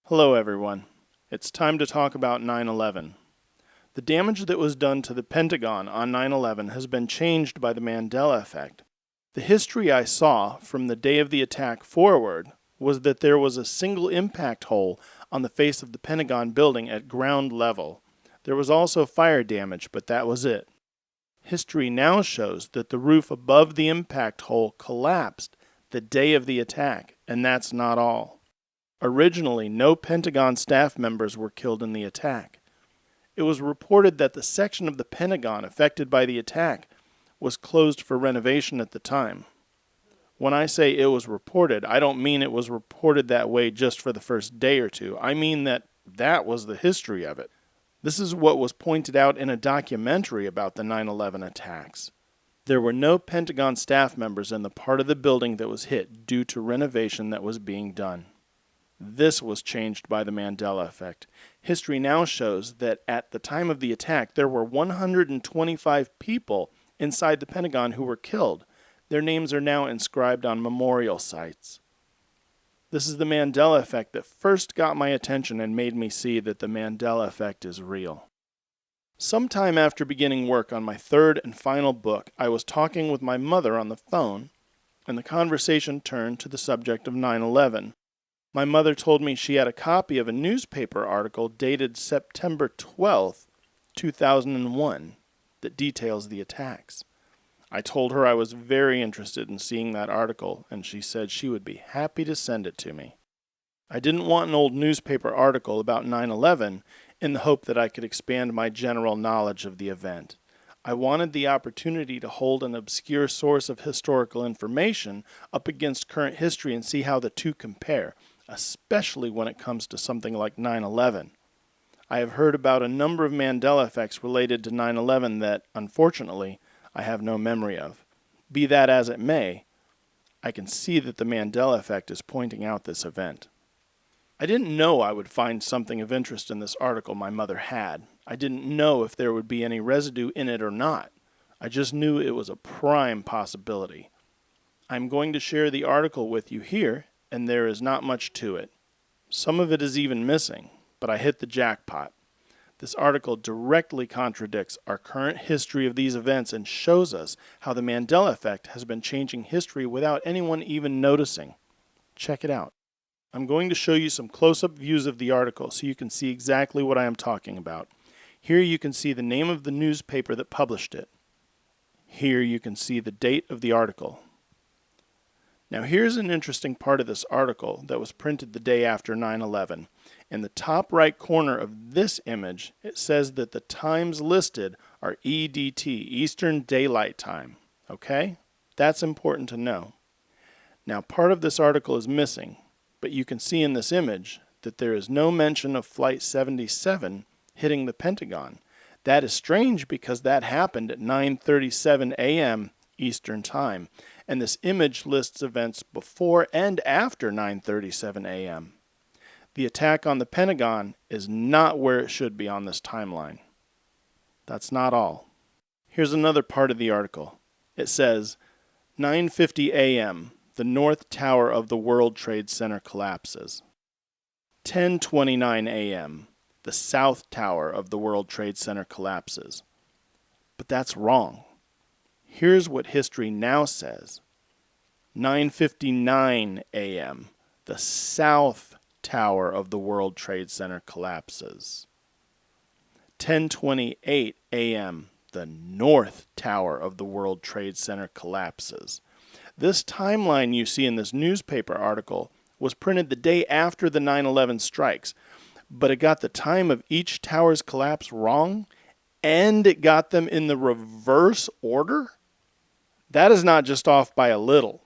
Hello everyone. It's time to talk about 9/11. The damage that was done to the Pentagon on 9/11 has been changed by the Mandela Effect. The history I saw from the day of the attack forward was that there was a single impact hole on the face of the Pentagon building at ground level. There was also fire damage, but that was it. History now shows that the roof above the impact hole collapsed the day of the attack, and that's not all. Originally, no Pentagon staff members were killed in the attack. It was reported that the section of the Pentagon affected by the attack was closed for renovation at the time. When I say it was reported, I don't mean it was reported that way just for the first day or two. I mean that was the history of it. This is what was pointed out in a documentary about the 9/11 attacks. There were no Pentagon staff members in the part of the building that was hit due to renovation that was being done. This was changed by the Mandela Effect. History now shows that at the time of the attack, there were 125 people inside the Pentagon who were killed. Their names are now inscribed on memorial sites. This is the Mandela Effect that first got my attention and made me see that the Mandela Effect is real. Sometime after beginning work on my third and final book, I was talking with my mother on the phone, and the conversation turned to the subject of 9/11. My mother told me she had a copy of a newspaper article dated September 12th, 2001, that details the attacks. I told her I was very interested in seeing that article, and she said she would be happy to send it to me. I didn't want an old newspaper article about 9/11 in the hope that I could expand my general knowledge of the event. I wanted the opportunity to hold an obscure source of historical information up against current history and see how the two compare, especially when it comes to something like 9/11. I have heard about a number of Mandela effects related to 9/11 that, unfortunately, I have no memory of. Be that as it may, I can see that the Mandela Effect is pointing out this event. I didn't know I would find something of interest in this article my mother had. I didn't know if there would be any residue in it or not. I just knew it was a prime possibility. I'm going to share the article with you here, and there is not much to it. Some of it is even missing, but I hit the jackpot. This article directly contradicts our current history of these events and shows us how the Mandela Effect has been changing history without anyone even noticing. Check it out. I'm going to show you some close-up views of the article so you can see exactly what I am talking about. Here you can see the name of the newspaper that published it. Here you can see the date of the article. Now here's an interesting part of this article that was printed the day after 9/11. In the top right corner of this image, it says that the times listed are EDT, Eastern Daylight Time. Okay? That's important to know. Now part of this article is missing, but you can see in this image that there is no mention of Flight 77 hitting the Pentagon. That is strange because that happened at 9:37 a.m. Eastern Time, and this image lists events before and after 9:37 a.m. The attack on the Pentagon is not where it should be on this timeline. That's not all. Here's another part of the article. It says, 9:50 a.m., the North Tower of the World Trade Center collapses. 10:29 a.m., the South Tower of the World Trade Center collapses. But that's wrong. Here's what history now says. 9:59 a.m., the South Tower of the World Trade Center collapses. 10:28 a.m., the North Tower of the World Trade Center collapses. This timeline you see in this newspaper article was printed the day after the 9/11 strikes, but it got the time of each tower's collapse wrong, and it got them in the reverse order? That is not just off by a little.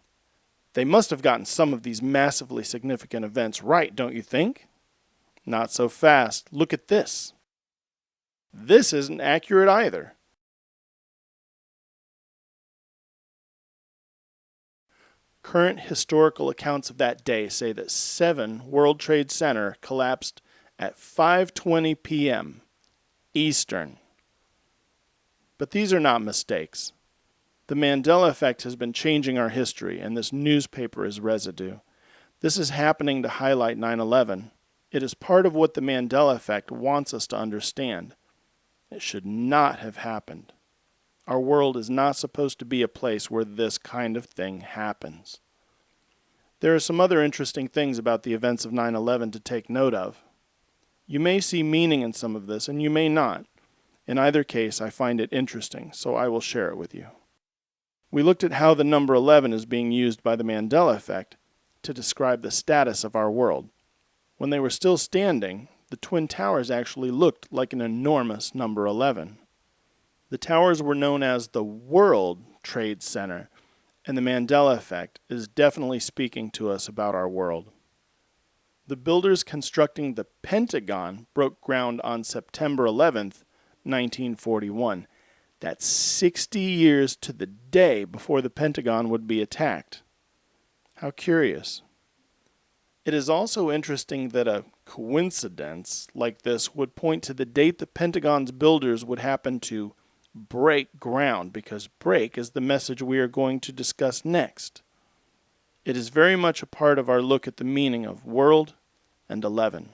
They must have gotten some of these massively significant events right, don't you think? Not so fast. Look at this. This isn't accurate either. Current historical accounts of that day say that 7 World Trade Center collapsed at 5:20 p.m. Eastern. But these are not mistakes. The Mandela Effect has been changing our history, and this newspaper is residue. This is happening to highlight 9/11, It is part of what the Mandela Effect wants us to understand. It should not have happened. Our world is not supposed to be a place where this kind of thing happens. There are some other interesting things about the events of 9/11 to take note of. You may see meaning in some of this, and you may not. In either case, I find it interesting, so I will share it with you. We looked at how the number 11 is being used by the Mandela Effect to describe the status of our world. When they were still standing, the Twin Towers actually looked like an enormous number 11. The towers were known as the World Trade Center, and the Mandela Effect is definitely speaking to us about our world. The builders constructing the Pentagon broke ground on September 11th, 1941. That's 60 years to the day before the Pentagon would be attacked. How curious. It is also interesting that a coincidence like this would point to the date the Pentagon's builders would happen to break ground, because break is the message we are going to discuss next. It is very much a part of our look at the meaning of world and 11.